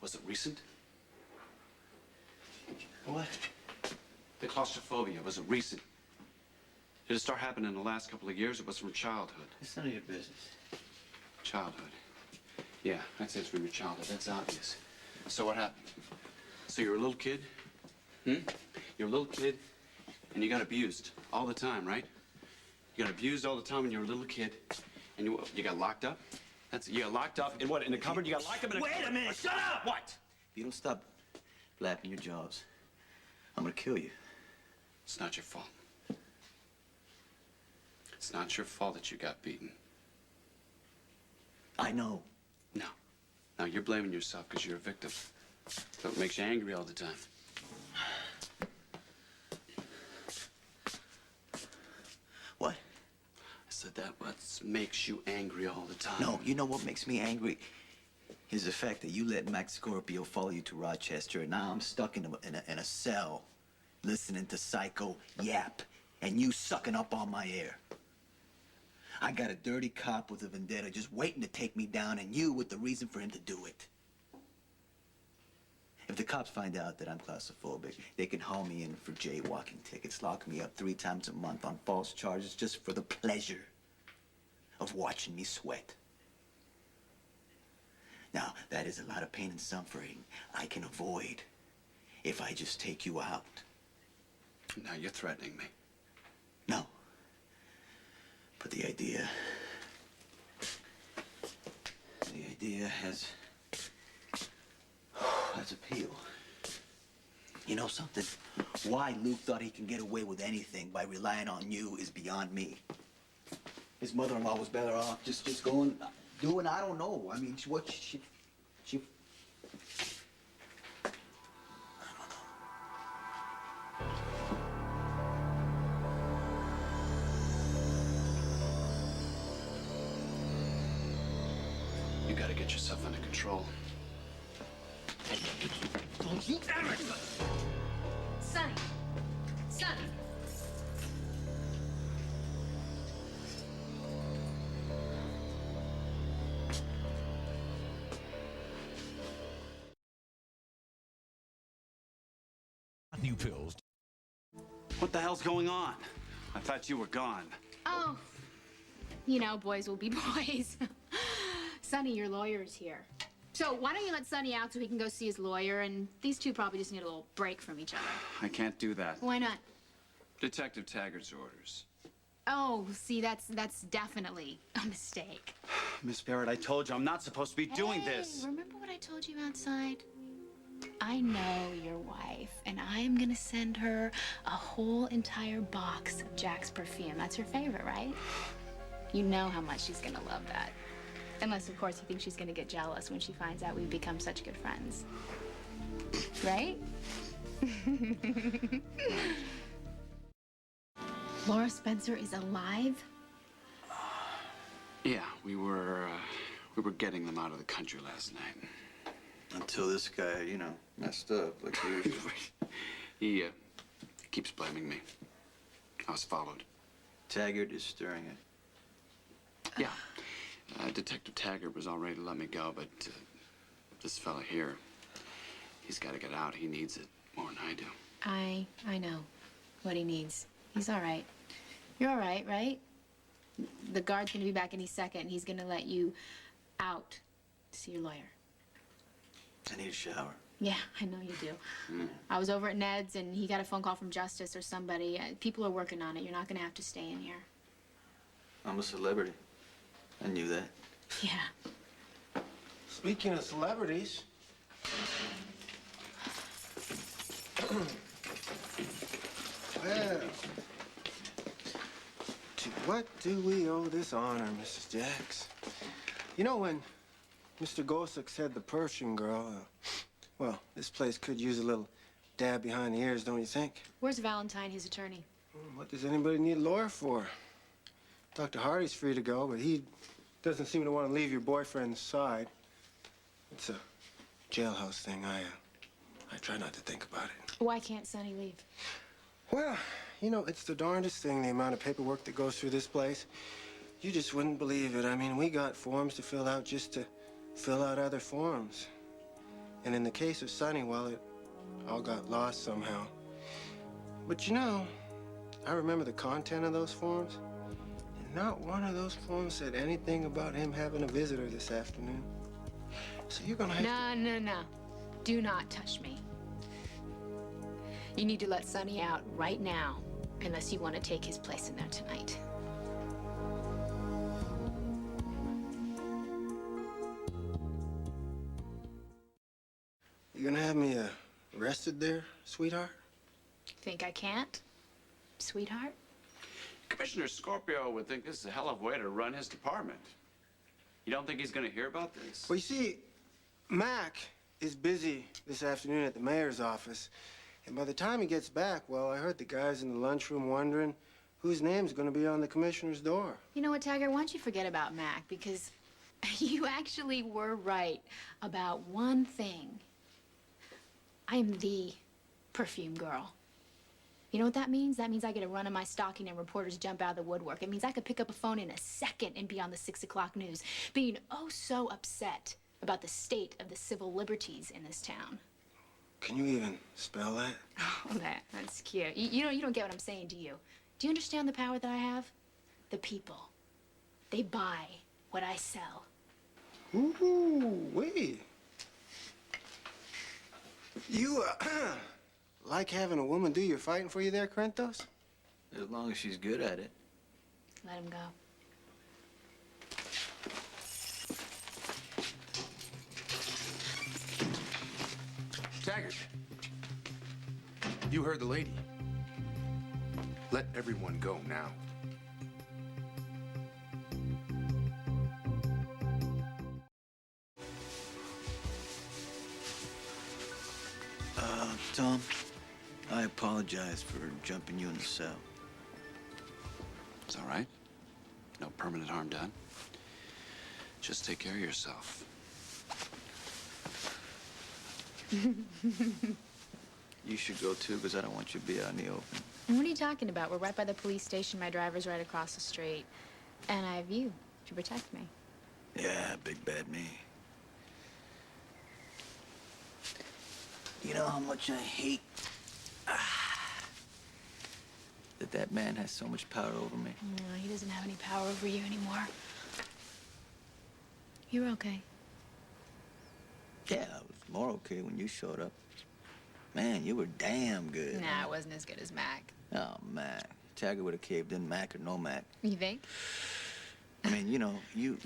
Was it recent? What? The claustrophobia, was it recent? Did it start happening in the last couple of years, or was it from childhood? It's none of your business. Childhood. Yeah, I'd say it's from your childhood. That's obvious. So what happened? So you're a little kid? You're a little kid, and you got abused all the time, right? You got abused all the time when you were a little kid, and you got locked up? You got locked up in what? In a cupboard? You got locked up in a cupboard? Wait a minute! Shut up! What? If you don't stop flapping your jaws, I'm gonna kill you. It's not your fault. It's not your fault that you got beaten. I know. No. No, you're blaming yourself because you're a victim. So it makes you angry all the time. What? I said that what makes you angry all the time. No, you know what makes me angry? Is the fact that you let Max Scorpio follow you to Rochester, and now I'm stuck in a cell listening to Psycho yap, and you sucking up on my air. I got a dirty cop with a vendetta just waiting to take me down, and you with the reason for him to do it. If the cops find out that I'm claustrophobic, they can haul me in for jaywalking tickets, lock me up 3 times a month on false charges just for the pleasure of watching me sweat. Now, that is a lot of pain and suffering I can avoid if I just take you out. Now you're threatening me. No. But the idea has appeal. You know something? Why Luke thought he can get away with anything by relying on you is beyond me. His mother-in-law was better off just going, doing, I don't know. I mean, what she You gotta get yourself under control. Don't you ever... Sonny. Sonny. New pills. What the hell's going on? I thought you were gone. Oh, you know, boys will be boys. Sonny, your lawyer's here. So why don't you let Sonny out so he can go see his lawyer, and these two probably just need a little break from each other. I can't do that. Why not? Detective Taggart's orders. Oh, see, that's definitely a mistake. Miss Barrett, I told you I'm not supposed to be doing this. Remember what I told you outside? I know your wife, and I'm gonna send her a whole entire box of Jack's perfume. That's her favorite, right? You know how much she's gonna love that. Unless, of course, you think she's gonna get jealous when she finds out we've become such good friends. Right? Laura Spencer is alive? Yeah, we were getting them out of the country last night. Until this guy, you know, messed up like usual. He keeps blaming me. I was followed. Taggart is stirring it. Yeah. Detective Taggart was all ready to let me go, but this fella here, he's got to get out. He needs it more than I do. I know what he needs. He's all right. You're all right, right? The guard's gonna be back any second. He's gonna let you out to see your lawyer. I need a shower. Yeah, I know you do. I was over at Ned's, and he got a phone call from Justice or somebody. People are working on it. You're not gonna have to stay in here. I'm a celebrity. I knew that. Yeah. Speaking of celebrities, well, to what do we owe this honor, Mrs. Jacks? You know, when Mr. Gosek said the Persian girl, well, this place could use a little dab behind the ears, don't you think? Where's Valentine, his attorney? What does anybody need a lawyer for? Dr. Hardy's free to go, but he doesn't seem to want to leave your boyfriend's side. It's a jailhouse thing. I try not to think about it. Why can't Sonny leave? Well, you know, it's the darndest thing, the amount of paperwork that goes through this place. You just wouldn't believe it. I mean, we got forms to fill out just to fill out other forms. And in the case of Sonny, well, it all got lost somehow. But you know, I remember the content of those forms, and not one of those forms said anything about him having a visitor this afternoon. So you're gonna have to... No. Do not touch me. You need to let Sonny out right now, unless you want to take his place in there tonight. You gonna have me arrested there, sweetheart? Think I can't, sweetheart? Commissioner Scorpio would think this is a hell of a way to run his department. You don't think he's going to hear about this? Well, you see, Mac is busy this afternoon at the mayor's office. And by the time he gets back, well, I heard the guys in the lunchroom wondering whose name's going to be on the commissioner's door. You know what, Taggart? Why don't you forget about Mac? Because you actually were right about one thing. I am the perfume girl. You know what that means? That means I get a run in my stocking and reporters jump out of the woodwork. It means I could pick up a phone in a second and be on the 6 o'clock news, being oh so upset about the state of the civil liberties in this town. Can you even spell that? Oh, that's cute. You don't get what I'm saying, do you? Do you understand the power that I have? The people. They buy what I sell. Ooh, wait. You, like having a woman do your fighting for you there, Corinthos? As long as she's good at it. Let him go. Taggart, you heard the lady. Let everyone go now. Tom, I apologize for jumping you in the cell. It's all right. No permanent harm done. Just take care of yourself. You should go too, because I don't want you to be out in the open. And what are you talking about? We're right by the police station. My driver's right across the street. And I have you to protect me. Yeah, big bad me. You know how much I hate that man has so much power over me. No, he doesn't have any power over you anymore. You're okay. Yeah, I was more okay when you showed up. Man, you were damn good. Nah, it wasn't as good as Mac. Oh, Mac. Taggart would have caved in, Mac or no Mac. You think? I mean, you know, you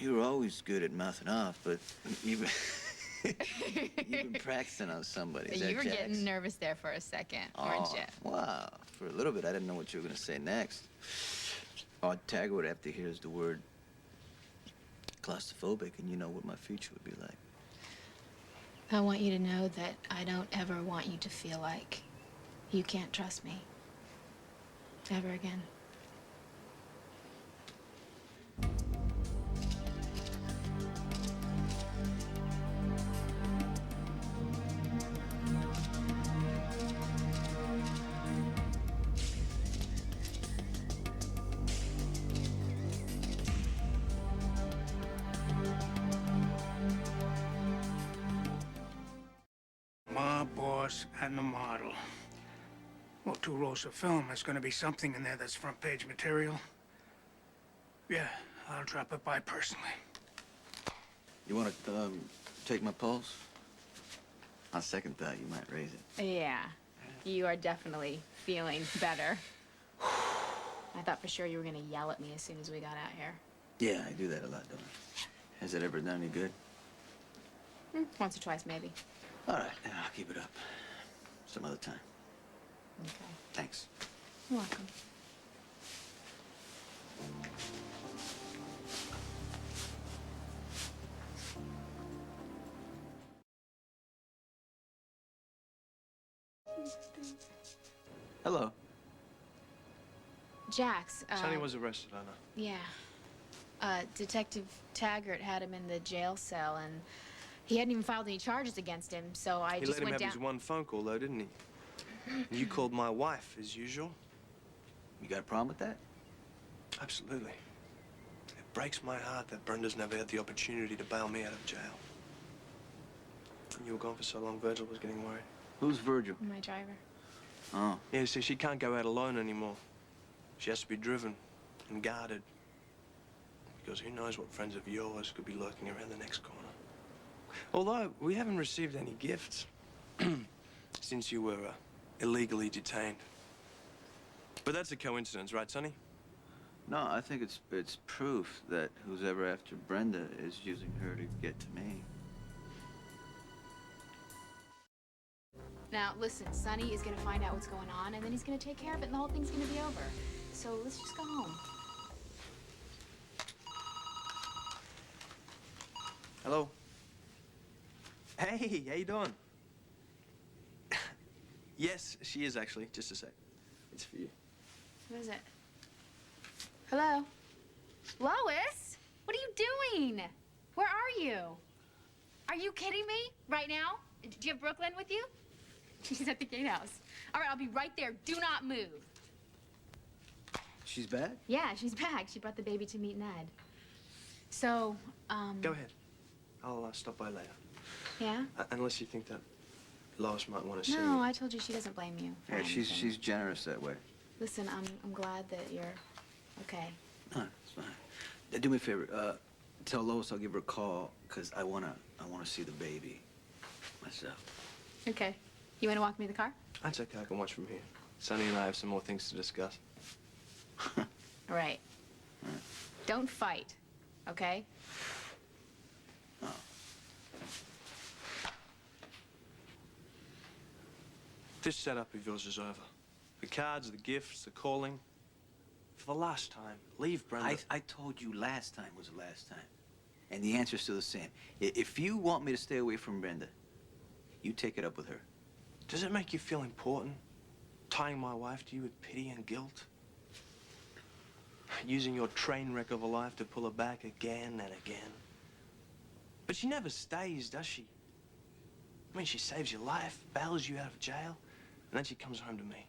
were always good at mouthing off, but you've been practicing on somebody. Is that You were Jax? getting nervous there for a second, weren't you? Wow. For a little bit, I didn't know what you were going to say next. All Taggart would have to hear is the word claustrophobic, and you know what my future would be like. I want you to know that I don't ever want you to feel like you can't trust me. Ever again. Ma, boss, and the model. Well, 2 rolls of film. There's gonna be something in there that's front page material. Yeah, I'll drop it by personally. You want to take my pulse? On second thought, you might raise it. Yeah, you are definitely feeling better. I thought for sure you were gonna yell at me as soon as we got out here. Yeah, I do that a lot, don't I? Has it ever done any good? Once or twice, maybe. All right, then I'll keep it up. Some other time. Okay. Thanks. You're welcome. Hello. Jax, Sonny was arrested, Anna. yeah. Detective Taggart had him in the jail cell, and he hadn't even filed any charges against him, so I He just let him went have down. his one phone call, though, didn't he? And you called my wife, as usual. You got a problem with that? Absolutely. It breaks my heart that Brenda's never had the opportunity to bail me out of jail. You were gone for so long, Virgil was getting worried. Who's Virgil? My driver. Oh. Yeah, see, she can't go out alone anymore. She has to be driven and guarded. Because who knows what friends of yours could be lurking around the next corner. Although, we haven't received any gifts since you were illegally detained. But that's a coincidence, right, Sonny? No, I think it's proof that who's ever after Brenda is using her to get to me. Now, listen, Sonny is gonna find out what's going on, and then he's gonna take care of it, and the whole thing's gonna be over. So let's just go home. Hello. Hey, how you doing? Yes, she is actually. Just a sec. It's for you. Who is it? Hello? Lois? What are you doing? Where are you? Are you kidding me? Right now? Do you have Brooklyn with you? She's at the gatehouse. All right, I'll be right there. Do not move. She's back? Yeah, she's back. She brought the baby to meet Ned. So, Go ahead. I'll stop by later. Yeah? Unless you think that Lois might want to see No, you. I told you she doesn't blame you. for Yeah, anything. she's generous that way. Listen, I'm glad that you're okay. No, it's fine. Do me a favor. Tell Lois I'll give her a call, because I wanna see the baby myself. Okay. You want to walk me to the car? That's okay. I can watch from here. Sonny and I have some more things to discuss. All right. Don't fight, okay? This setup of yours is over. The cards, the gifts, the calling. For the last time, leave Brenda. I told you last time was the last time. And the answer's still the same. If you want me to stay away from Brenda, you take it up with her. Does it make you feel important? Tying my wife to you with pity and guilt? Using your train wreck of a life to pull her back again and again? But she never stays, does she? I mean, she saves your life, bails you out of jail, and then she comes home to me.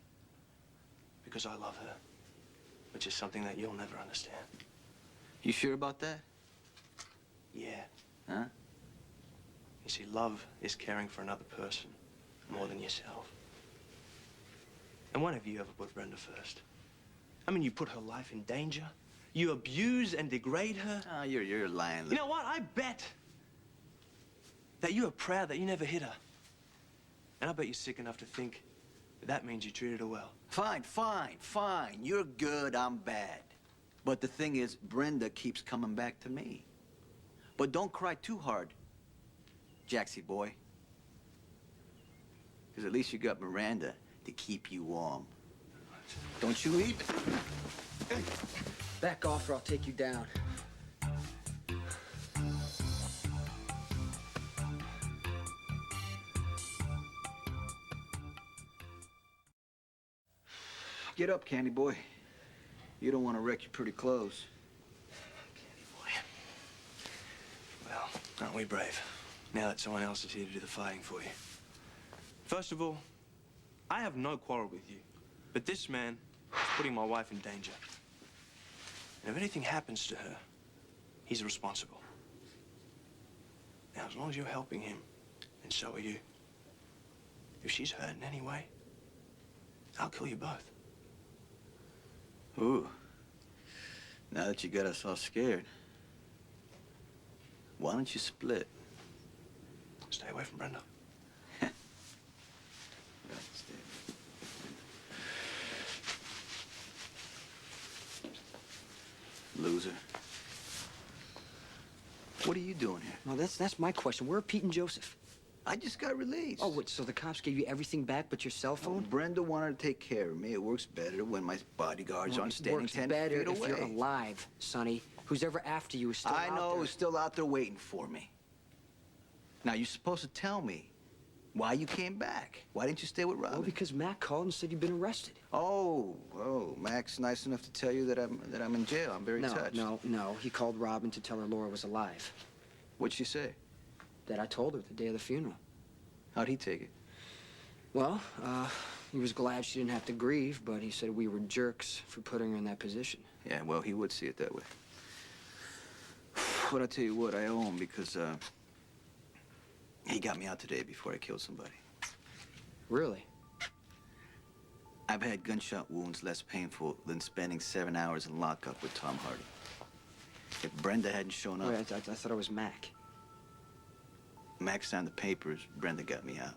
Because I love her. Which is something that you'll never understand. You sure about that? Yeah. Huh? You see, love is caring for another person more than yourself. And when have you ever put Brenda first? I mean, you put her life in danger. You abuse and degrade her. Oh, you're lying. You know what? I bet that you are proud that you never hit her. And I bet you're sick enough to think that means you treated her well. Fine. You're good, I'm bad. But the thing is, Brenda keeps coming back to me. But don't cry too hard, Jaxie boy. Because at least you got Miranda to keep you warm. Don't you eat? Back off or I'll take you down. Get up, Candy boy. You don't want to wreck your pretty clothes. Candy boy. Well, aren't we brave? Now that someone else is here to do the fighting for you. First of all, I have no quarrel with you. But this man is putting my wife in danger. And if anything happens to her, he's responsible. Now, as long as you're helping him, and so are you. If she's hurt in any way, I'll kill you both. Ooh. Now that you got us all scared, why don't you split? Stay away from Brenda. Loser. What are you doing here? No, that's my question. Where are Pete and Joseph? I just got released. Oh, what, so the cops gave you everything back but your cell Oh, phone? Brenda wanted to take care of me. It works better when my bodyguards aren't It standing works 10 better feet if away. you're alive, Sonny. Who's ever after you is still I out know, there. who's still out there waiting for me. Now, you're supposed to tell me why you came back. Why didn't you stay with Robin? Well, because Mac called and said you'd been arrested. Oh, Mac's nice enough to tell you that I'm in jail. I'm very touched. No. He called Robin to tell her Laura was alive. What'd she say? That I told her the day of the funeral. How'd he take it? Well, he was glad she didn't have to grieve, but he said we were jerks for putting her in that position. Yeah, well, he would see it that way. But I'll tell you what, I owe him because, he got me out today before I killed somebody. Really? I've had gunshot wounds less painful than spending 7 hours in lockup with Tom Hardy. If Brenda hadn't shown up... Wait, I thought it was Mac. Max signed the papers, Brenda got me out.